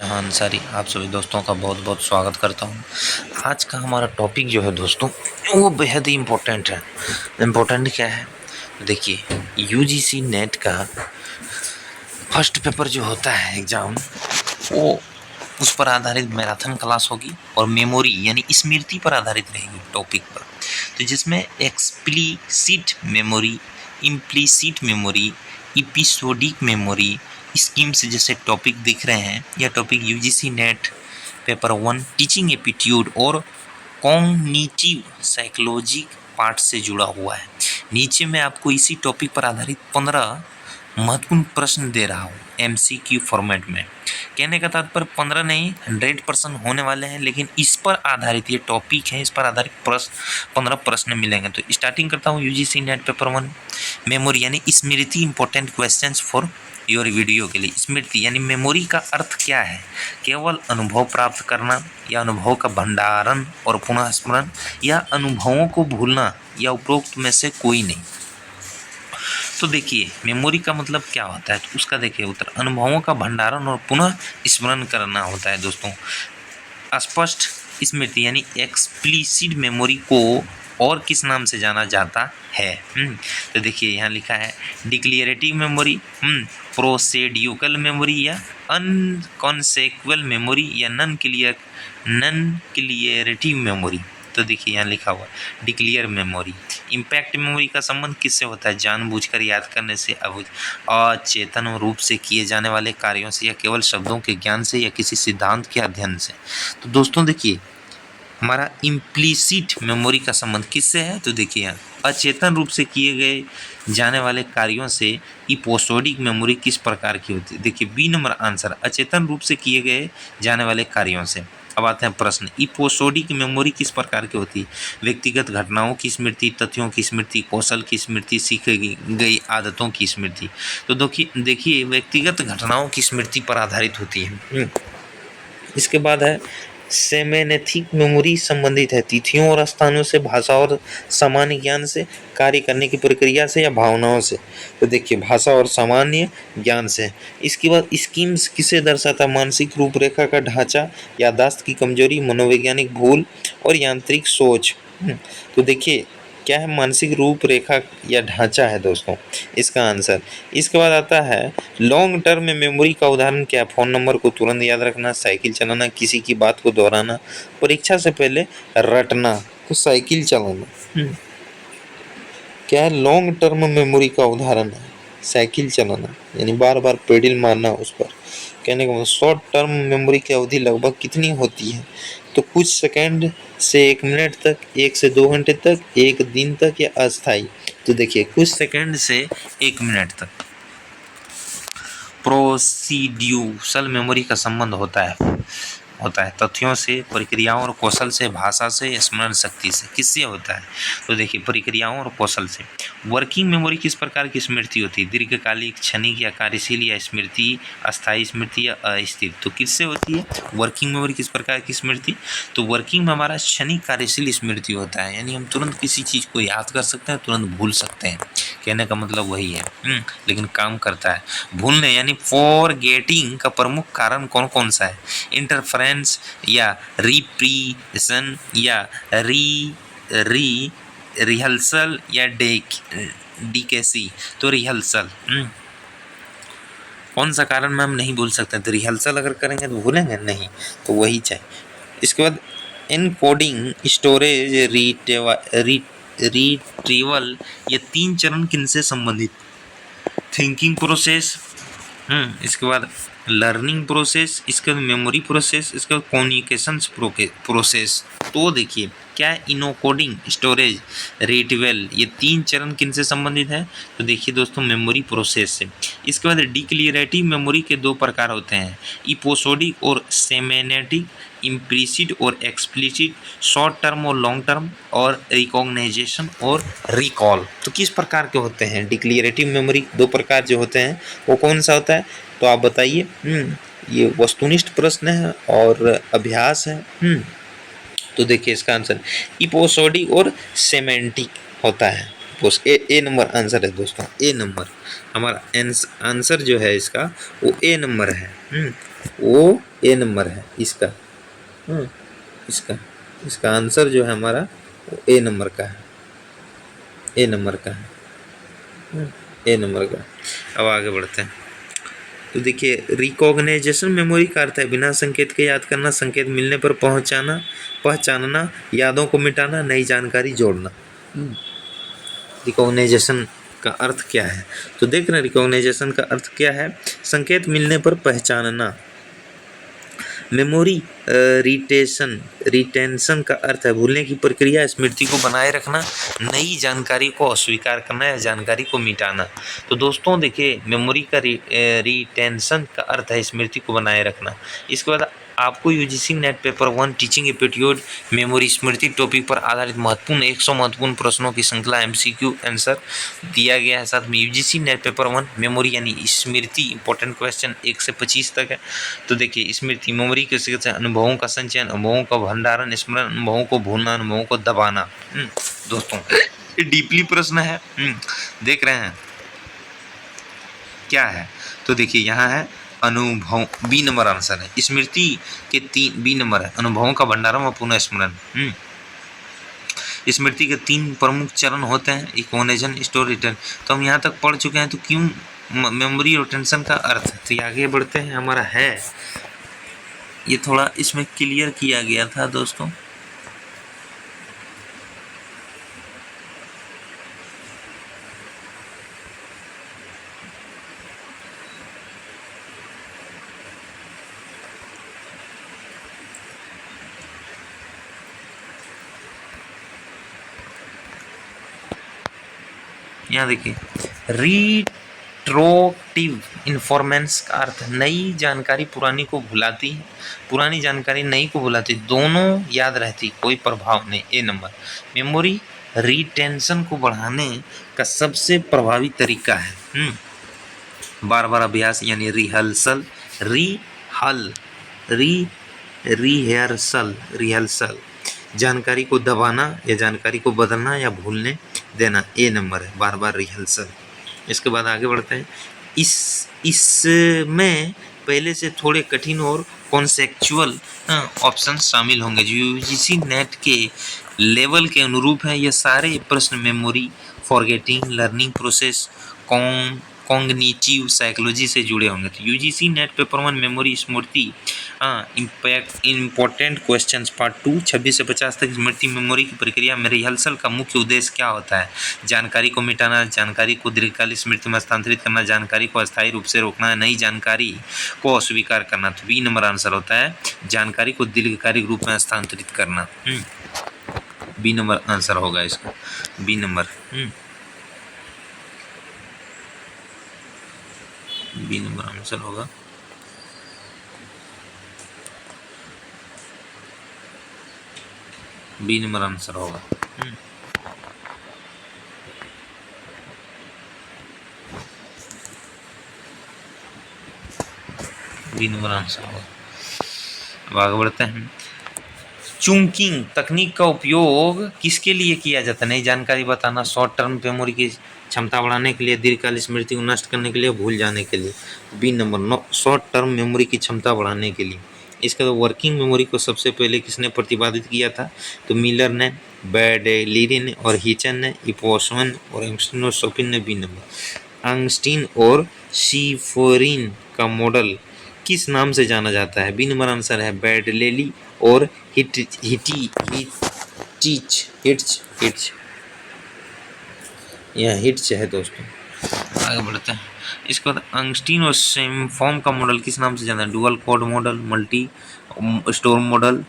हाँ अंसारी, आप सभी दोस्तों का बहुत बहुत स्वागत करता हूँ। आज का हमारा टॉपिक जो है दोस्तों, वो बेहद ही इम्पोर्टेंट है। इम्पोर्टेंट क्या है? देखिए, यूजीसी नेट का फर्स्ट पेपर जो होता है एग्ज़ाम, वो उस पर आधारित मैराथन क्लास होगी और मेमोरी यानी स्मृति पर आधारित रहेगी टॉपिक पर। तो जिसमें explicit memory, implicit memory, episodic memory scheme से जैसे टॉपिक दिख रहे हैं, यह topic UGC net paper 1 teaching aptitude और कॉग्निटिव साइकोलॉजी पार्ट से जुड़ा हुआ है। नीचे मैं आपको इसी टॉपिक पर आधारित 15 महत्वपूर्ण प्रश्न दे रहा हूँ एमसीक्यू फॉर्मेट में। कहने का तात्पर्य 15 नहीं 100% होने वाले हैं, लेकिन इस पर आधारित ये टॉपिक है, इस पर आधारित प्रश्न 15 प्रश्न मिलेंगे। तो स्टार्टिंग करता हूँ यूजीसी नेट पेपर 1 मेमोरी यानी स्मृति, important questions for your video के लिए। स्मृति यानी मेमोरी का अर्थ क्या है? केवल अनुभव प्राप्त करना या अनुभव का भंडारण और पुनः स्मरण, या अनुभवों को भूलना, या उपरोक्त में से कोई नहीं। तो देखिए, मेमोरी का मतलब क्या होता है, तो उसका देखिए उत्तर अनुभवों का भंडारण और पुनः स्मरण करना होता है दोस्तों। स्पष्ट स्मृति यानी एक्सप्लिसिट मेमोरी को और किस नाम से जाना जाता है? तो देखिए यहाँ लिखा है डिक्लेरेटिव मेमोरी, प्रोसेड्यूकल मेमोरी, या अनकॉन्सेक्वल मेमोरी, या नन क्लियरेटिव मेमोरी। तो देखिए यहाँ लिखा हुआ डिक्लेयर मेमोरी। इम्पैक्ट मेमोरी का संबंध किससे होता है? जानबूझकर याद करने से, अचेतन रूप से किए जाने वाले कार्यों से, या केवल शब्दों के ज्ञान से, या किसी सिद्धांत के अध्ययन से। तो दोस्तों देखिए, हमारा इम्प्लिसिट मेमोरी का संबंध किससे है? तो देखिए यहाँ अचेतन रूप से किए गए जाने वाले कार्यों से। एपिसोडिक मेमोरी किस प्रकार की होती है? देखिए बी नंबर आंसर, अचेतन रूप से किए गए जाने वाले कार्यों से। अब आते हैं प्रश्न, एपिसोडिक मेमोरी किस प्रकार की होती है? व्यक्तिगत घटनाओं की स्मृति, तथ्यों की स्मृति, कौशल की स्मृति, सीखी गई आदतों की स्मृति। तो देखिए व्यक्तिगत घटनाओं की स्मृति पर आधारित होती है। इसके बाद है सेमेनेथिक मेमोरी, संबंधित है तिथियों और स्थानों से, भाषा और सामान्य ज्ञान से, कार्य करने की प्रक्रिया से, या भावनाओं से। तो देखिए भाषा और सामान्य ज्ञान से। इसके बाद स्कीम्स किसे दर्शाता? मानसिक रूपरेखा का ढांचा, याददाश्त की कमजोरी, मनोवैज्ञानिक भूल, और यांत्रिक सोच। तो देखिए क्या है? मानसिक रूपरेखा या ढांचा है दोस्तों इसका आंसर। इसके बाद आता है लॉन्ग टर्म में मेमोरी का उदाहरण क्या? फोन नंबर को तुरंत याद रखना, साइकिल चलाना, किसी की बात को दोहराना, परीक्षा से पहले रटना। तो साइकिल चलाना क्या है? लॉन्ग टर्म मेमोरी का उदाहरण है साइकिल चलाना, यानी बार बार पेडल मारना उस पर। कहने का मतलब शॉर्ट टर्म मेमोरी की अवधि लगभग कितनी होती है? तो कुछ सेकंड से 1 मिनट तक, 1 से 2 घंटे तक, 1 दिन तक, या अस्थायी। तो देखिए कुछ सेकंड से 1 मिनट तक। प्रोसीड्यूसल मेमोरी का संबंध होता है तथ्यों से, प्रक्रियाओं और कौशल से, भाषा से, स्मरण शक्ति से। किससे होता है? तो देखिए प्रक्रियाओं और कौशल से। वर्किंग मेमोरी किस प्रकार की स्मृति होती है? दीर्घकालिक, क्षणिक, या कार्यशील, या स्मृति, अस्थायी स्मृति, या अस्थिर। तो किससे होती है वर्किंग मेमोरी? किस प्रकार की स्मृति? तो वर्किंग में हमारा क्षणिक कार्यशील स्मृति होता है, यानी हम तुरंत किसी चीज़ को याद कर सकते हैं, तुरंत भूल सकते हैं। कहने का मतलब वही है, लेकिन काम करता है। भूलने यानी फॉरगेटिंग का प्रमुख कारण कौन कौन सा है? इंटरफेरेंस, या रिप्रीशन, या रिहर्सल, या डिकेसी। तो रिहर्सल कौन सा कारण में हम नहीं भूल सकते? तो रिहर्सल अगर करेंगे तो भूलेंगे नहीं, तो वही चाहिए। इसके बाद एनकोडिंग, स्टोरेज, रिट्रीवल, ये 3 चरण किनसे संबंधित? थिंकिंग प्रोसेस, इसके बाद लर्निंग प्रोसेस, इसके बाद मेमोरी प्रोसेस, इसके बाद कम्युनिकेशंस प्रोसेस। तो देखिए क्या है? इनकोडिंग, स्टोरेज, रिट्रीवल, ये 3 चरण किनसे संबंधित है? तो देखिए दोस्तों मेमोरी प्रोसेस से। इसके बाद डिक्लेरेटिव मेमोरी के 2 प्रकार होते हैं, एपिसोडिक और सेमेनेटिक, इम्प्लिसिट और एक्सप्लिसिट, शॉर्ट टर्म और लॉन्ग टर्म, और रिकॉग्नाइजेशन और रिकॉल। तो किस प्रकार के होते हैं डिक्लेरेटिव मेमोरी? 2 प्रकार जो होते हैं वो कौन सा होता है? तो आप बताइए। ये वस्तुनिष्ठ प्रश्न है और अभ्यास है। तो देखिए इसका आंसर एपिसोडिक और सेमेंटिक होता है। ए नंबर आंसर है दोस्तों, ए नंबर हमारा आंसर जो है इसका वो ए नंबर है। वो ए नंबर है इसका। हम्म, इसका इसका आंसर जो है हमारा वो ए नंबर का है, ए नंबर का है, ए नंबर का। अब आगे बढ़ते हैं। तो देखिए, रिकॉग्नाइजेशन मेमोरी का अर्थ है बिना संकेत के याद करना, संकेत मिलने पर पहचानना, यादों को मिटाना, नई जानकारी जोड़ना। रिकॉग्नाइजेशन का अर्थ क्या है? तो देख रहे हैं रिकॉग्नाइजेशन का अर्थ क्या है? संकेत मिलने पर पहचानना। मेमोरी रिटेंशन का अर्थ है भूलने की प्रक्रिया, स्मृति को बनाए रखना, नई जानकारी को अस्वीकार करना या जानकारी को मिटाना। तो दोस्तों देखिए, मेमोरी का रिटेंशन का अर्थ है स्मृति को बनाए रखना। इसके बाद आपको UGC net paper 1 teaching aptitude memory स्मृति टॉपिक पर आधारित महत्वपूर्ण 100 महत्वपूर्ण प्रश्नों की श्रृंखला एमसीक्यू आंसर दिया गया है। साथ में यूजीसी नेट पेपर 1 मेमोरी यानी स्मृति इंपॉर्टेंट क्वेश्चन 1 से 25 तक है। तो देखिए, स्मृति मेमोरी के से अनुभवों का संचयन, अनुभवों का भंडारण, स्मरण, अनुभवों को भूलना, अनुभवों को दबाना। दोस्तों ये डीपली प्रश्न है। देख रहे हैं क्या है? तो देखिए यहाँ है अनुभव, बी नंबर आंसर है। स्मृति के 3 बी नंबर है, अनुभवों का भंडारण और पुनः स्मरण। स्मृति के 3 प्रमुख चरण होते हैं, इकोनेजन, स्टोर, रिटर्न। तो हम यहाँ तक पढ़ चुके हैं। तो क्यों मेमोरी रिटेंशन का अर्थ? तो आगे बढ़ते हैं। हमारा है ये थोड़ा इसमें क्लियर किया गया था दोस्तों। यहाँ देखिए, रिट्रोक्टिव इन्फॉर्मेंस का अर्थ नई जानकारी पुरानी को भुलाती है, पुरानी जानकारी नई को भुलाती, दोनों याद रहती, कोई प्रभाव नहीं। ए नंबर। मेमोरी रिटेंशन को बढ़ाने का सबसे प्रभावी तरीका है बार बार अभ्यास यानी रिहर्सल, रिहर्सल, जानकारी को दबाना या जानकारी को बदलना या भूलने देना। ए नंबर है, बार बार रिहर्सल। इसके बाद आगे बढ़ते हैं। इसमें पहले से थोड़े कठिन और कॉन्सेप्चुअल ऑप्शन शामिल होंगे जो यूजीसी नेट के लेवल के अनुरूप है। ये सारे प्रश्न memory, forgetting, learning process, cognitive psychology से जुड़े होंगे। तो यूजीसी नेट पेपर 1 मेमोरी स्मृति इम्पैक्ट इंपॉर्टेंट क्वेश्चंस पार्ट 2 26 से 50 तक। स्मृति मेमोरी की प्रक्रिया में रिहर्सल का मुख्य उद्देश्य क्या होता है? जानकारी को मिटाना, जानकारी को दीर्घकालिक स्मृति में स्थानांतरित करना, जानकारी को अस्थायी रूप से रोकना, नई जानकारी को अस्वीकार करना। तो बी नंबर आंसर होता है जानकारी को दीर्घकालिक रूप में स्थानांतरित करना। बी नंबर आंसर होगा इसका, B number. B number answer होगा। बी नंबर आंसर होगा। बी नंबर आंसर होगा। अब आगे बढ़ते हैं। चुंकिंग तकनीक का उपयोग किसके लिए किया जाता है? नई जानकारी बताना, शॉर्ट टर्म मेमोरी की क्षमता बढ़ाने के लिए, दीर्घकालिक स्मृति को नष्ट करने के लिए, भूल जाने के लिए। B number, short term memory की क्षमता बढ़ाने के लिए। इसके बाद वर्किंग मेमोरी को सबसे पहले किसने प्रतिपादित किया था? तो मिलर ने, बैडलेरी ने और हिचन ने, इपोसवन और एंगस्टीन और सोपिन ने। B number. एंगस्टीन और शिफरिन का मॉडल किस नाम से जाना जाता है? बी नंबर आंसर है बैडलेली और हिटच। यह हिटच है दोस्तों। आगे बढ़ते हैं। इसके बाद एंगस्टीन और सिम्फॉर्म का मॉडल किस नाम से जाना है? Dual code model, multi store model,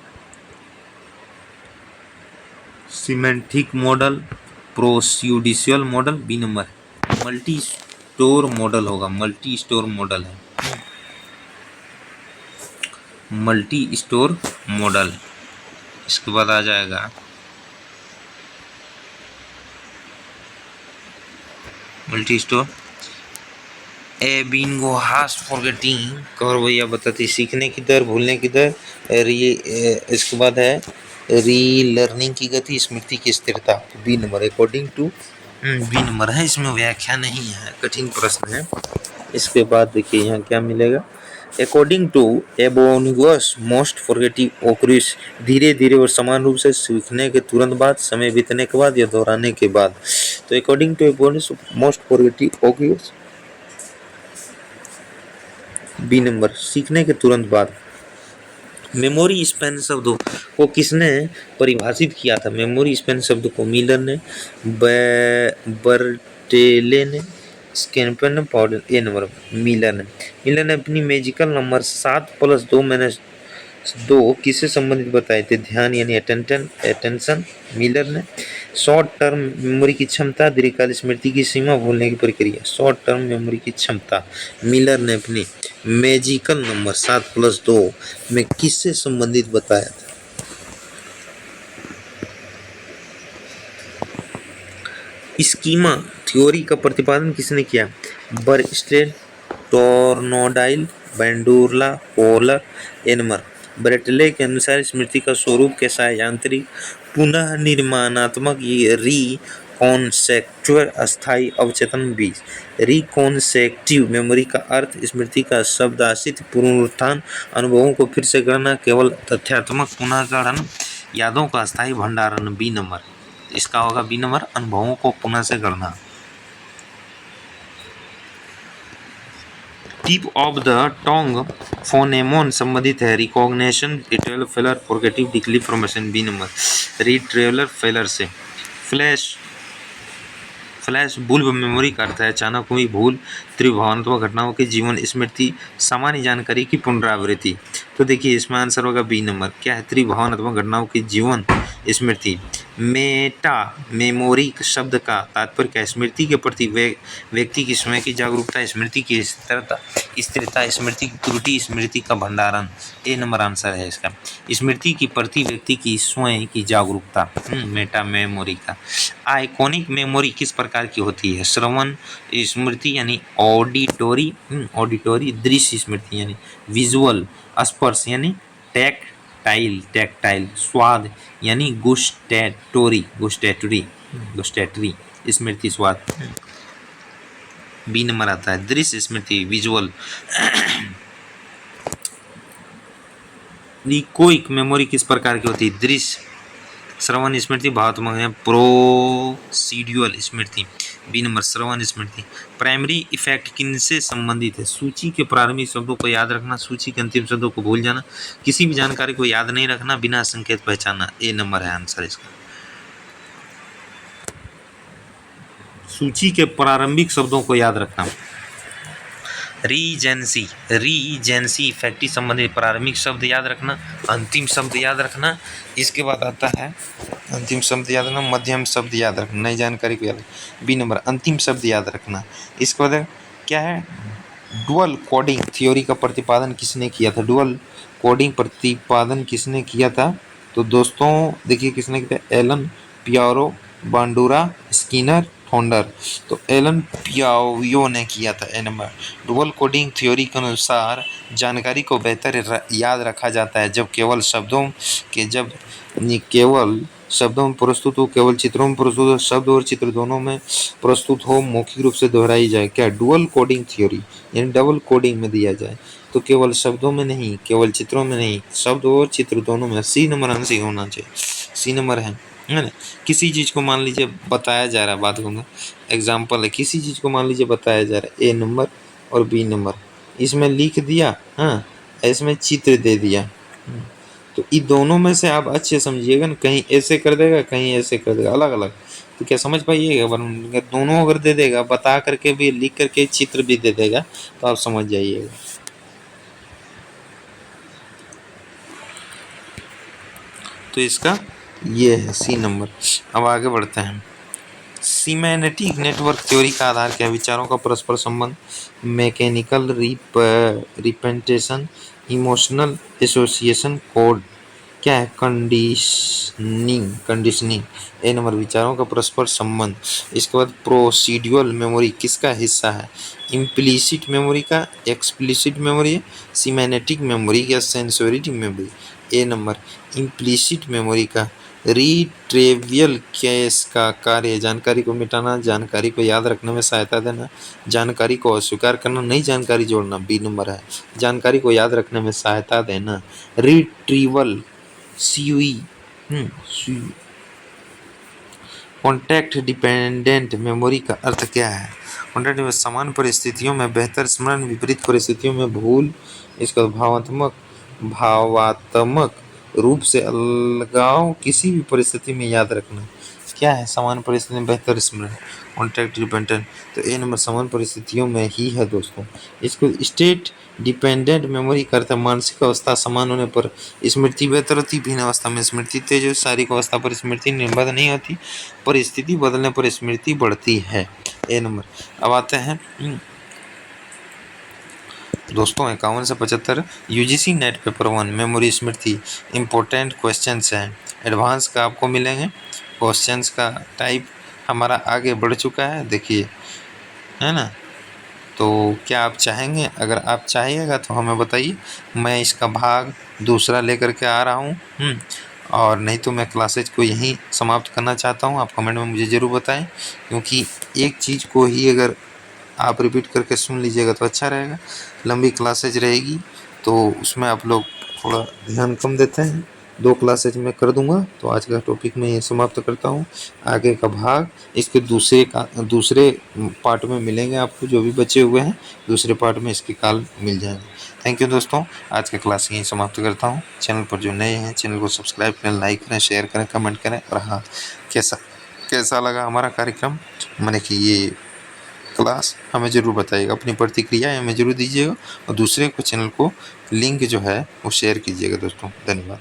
semantic model, procedural model. B number multi store model होगा, मल्टी स्टोर मॉडल है, मल्टी स्टोर मॉडल। इसके बाद आ जाएगा multi store. Ebbinghaus forgetting curve भैया बताती सीखने की दर, भूलने की दर। इसके बाद है रीलर्निंग की गति, स्मृति की स्थिरता। B number according to B number है। इसमें व्याख्या नहीं है, कठिन प्रश्न है। इसके बाद देखिए यहाँ क्या मिलेगा? According to Ebbinghaus most forgetting ओक्रिस, धीरे धीरे और समान रूप से सीखने के तुरंत बाद, समय बीतने के बाद या दोहराने के बाद। तो according to Ebbinghaus most forgetting occurs, b number, सीखने के तुरंत बाद। मेमोरी स्पैन शब्दों को किसने परिभाषित किया था? मेमोरी स्पैन शब्द को मिलर ने, बर्टेले ने, स्कैम्पर ने, पॉडल, ए नंबर मिलर ने अपनी मैजिकल नंबर 7+2 किससे संबंधित बताए थे? ध्यान यानी अटेंशन मिलर ने। शॉर्ट टर्म मेमोरी की क्षमता, दीर्घकाल स्मृति की सीमा, भूलने की प्रक्रिया। शॉर्ट टर्म मेमोरी की क्षमता मिलर ने अपनी मैजिकल नंबर 7+2 में किससे संबंधित बताया था? स्कीमा थ्योरी का प्रतिपादन किसने किया? Bernstein, टोर्नोडाइल, बैंडुरला, polar, एनमर। ब्रेटले के अनुसार स्मृति का स्वरूप कैसा है? यांत्रिक, पुनः निर्माणात्मक, रिकॉन्सेक्टिव, अस्थायी, अवचेतन, बीज। रिकॉन्सेक्टिव मेमोरी का अर्थ स्मृति का शब्दाश्रित पुनरुत्थान, अनुभवों को फिर से गणना, केवल तथ्यात्मक पुनर्गणन, यादों का अस्थायी भंडारण। बी नंबर, इसका होगा बी नंबर, अनुभवों को पुनः से गणना। Tip of the tongue phenomenon संबंधित है रिकॉग्निशन, रिट्रीवल फेलर, फॉरगेटिव, डिक्ली formation. B number, retrieval failure से। फ्लैश बुल्ब मेमोरी का अर्थ है अचानक हुई भूल, त्रिभावनात्मक घटनाओं की जीवन स्मृति, सामान्य जानकारी की पुनरावृत्ति। तो देखिए इसमें आंसर होगा बी नंबर, क्या है? त्रिभावनात्मक घटनाओं की जीवन स्मृति। मेटा मेमोरी शब्द का तात्पर्य क्या है? स्मृति के प्रति व्यक्ति की स्वयं की जागरूकता, स्मृति की स्थिरता, स्मृति की त्रुटि, स्मृति का भंडारण। ए नंबर आंसर है इसका, स्मृति की प्रति व्यक्ति की स्वयं की जागरूकता, मेटा मेमोरी का। आइकॉनिक मेमोरी किस प्रकार की होती है? श्रवण स्मृति यानी ऑडिटोरी, दृश्य स्मृति यानी विजुअल, स्पर्श यानी टैक्टाइल, स्वाद यानी गुस्टैटरी स्मृति, स्वाद। बी नंबर आता है, दृश्य स्मृति, विजुअल। इकोइक मेमोरी किस प्रकार की होती है? दृश्य श्रवण स्मृति, भावात्मक है प्रोसीड्यूअल स्मृति। बी नंबर, श्रवण स्मृति। प्राइमरी इफेक्ट किनसे संबंधित है? सूची के प्रारंभिक शब्दों को याद रखना, सूची के अंतिम शब्दों को भूल जाना, किसी भी जानकारी को याद नहीं रखना, बिना संकेत पहचानना। ए नंबर है आंसर इसका, सूची के प्रारंभिक शब्दों को याद रखना। रीजेंसी इफेक्ट संबंधित प्रारंभिक शब्द याद रखना, अंतिम शब्द याद रखना। इसके बाद आता है अंतिम शब्द याद रखना, मध्यम शब्द याद रखना, नई जानकारी को याद रखना। बी नंबर, अंतिम शब्द याद रखना। इसके बाद क्या है? डुअल कोडिंग थ्योरी का प्रतिपादन किसने किया था? डुअल कोडिंग प्रतिपादन किसने किया था? तो दोस्तों देखिए किसने किया था? एलन पियारो, बांडुरा, स्किनर, फोंडर। तो एलन पियाओ ने किया था। A number, dual coding theory के अनुसार जानकारी को बेहतर याद रखा जाता है जब केवल शब्दों में प्रस्तुत हो, केवल चित्रों में प्रस्तुत हो, शब्द और चित्र दोनों में प्रस्तुत हो, मौखिक रूप से दोहराई जाए। क्या? डुअल कोडिंग थ्योरी यानी डबल कोडिंग में दिया जाए, तो केवल शब्दों में नहीं, केवल चित्रों में नहीं, शब्द और चित्र दोनों में। सी नंबर आंसर होना चाहिए, सी नंबर है ना। किसी चीज़ को मान लीजिए बताया जा रहा है, बात कहूँगा एग्जाम्पल है, किसी चीज़ को मान लीजिए बताया जा रहा है, ए नंबर और बी नंबर, इसमें लिख दिया, हाँ, इसमें चित्र दे दिया, तो इन दोनों में से आप अच्छे समझिएगा ना, कहीं ऐसे कर देगा, कहीं ऐसे कर देगा, अलग अलग। तो क्या समझ पाइएगा? दोनों अगर दे देगा, बता करके भी, लिख करके चित्र भी दे देगा, तो आप समझ जाइएगा। तो इसका ये है सी नंबर। अब आगे बढ़ते हैं। सिमेनेटिक नेटवर्क थ्योरी का आधार क्या है? विचारों का परस्पर संबंध, mechanical representation, emotional association, code. क्या है? कंडीशनिंग। ए नंबर, विचारों का परस्पर संबंध। इसके बाद प्रोसीड्यूअल मेमोरी किसका हिस्सा है? इम्प्लिसिट मेमोरी का, एक्सप्लिसिट मेमोरी, सिमेनेटिक मेमोरी या सेंसोरी मेमोरी। ए नंबर, इम्प्लिसिट मेमोरी का रिट्रीवल केस का कार्य जानकारी को मिटाना, जानकारी को याद रखने में सहायता देना, जानकारी को अस्वीकार करना, नई जानकारी जोड़ना, बी नंबर है। जानकारी को याद रखने में सहायता देना। Retrieval CUE contact dependent memory का अर्थ क्या है? कॉन्टेक्ट में समान परिस्थितियों में बेहतर स्मरण, विपरीत परिस्थितियों में भूल, इसका भावात्मक रूप से अलगाव, किसी भी परिस्थिति में याद रखना। क्या है समान परिस्थिति में बेहतर स्मरण? कॉन्टेक्ट डिपेंडेंट, तो ए नंबर समान परिस्थितियों में ही है दोस्तों। इसको स्टेट डिपेंडेंट मेमोरी करता है मानसिक अवस्था समान होने पर स्मृति बेहतर होती, भिन्न अवस्था में स्मृति तेज हो, शारीरिक अवस्था पर स्मृति निर्बाध नहीं होती, परिस्थिति बदलने पर स्मृति बढ़ती है। ए नंबर। अब आते हैं दोस्तों 51 से 75 UGC नेट पेपर 1 मेमोरी स्मृति इम्पोर्टेंट क्वेश्चंस हैं। एडवांस का आपको मिलेंगे। क्वेश्चंस का टाइप हमारा आगे बढ़ चुका है, देखिए, है ना। तो क्या आप चाहेंगे? अगर आप चाहिएगा तो हमें बताइए, मैं इसका भाग दूसरा लेकर के आ रहा हूँ। और नहीं तो मैं क्लासेज को यहीं समाप्त करना चाहता हूँ। आप कमेंट में मुझे ज़रूर बताएं, क्योंकि एक चीज़ को ही अगर आप रिपीट करके सुन लीजिएगा तो अच्छा रहेगा। लंबी क्लासेज रहेगी तो उसमें आप लोग थोड़ा ध्यान कम देते हैं। 2 क्लासेज में कर दूंगा। तो आज का टॉपिक मैं ये समाप्त करता हूँ। आगे का भाग इसके दूसरे पार्ट में मिलेंगे आपको, जो भी बचे हुए हैं दूसरे पार्ट में इसके काल मिल जाएंगे। थैंक यू दोस्तों, आज का क्लास यहीं समाप्त करता हूँ। चैनल पर जो नए हैं चैनल को सब्सक्राइब करें, लाइक करें, शेयर करें, कमेंट करें। और हाँ, कैसा लगा हमारा कार्यक्रम, मैंने कि ये क्लास, हमें ज़रूर बताइएगा। अपनी प्रतिक्रिया हमें ज़रूर दीजिएगा और दूसरे को चैनल को लिंक जो है वो शेयर कीजिएगा दोस्तों। धन्यवाद।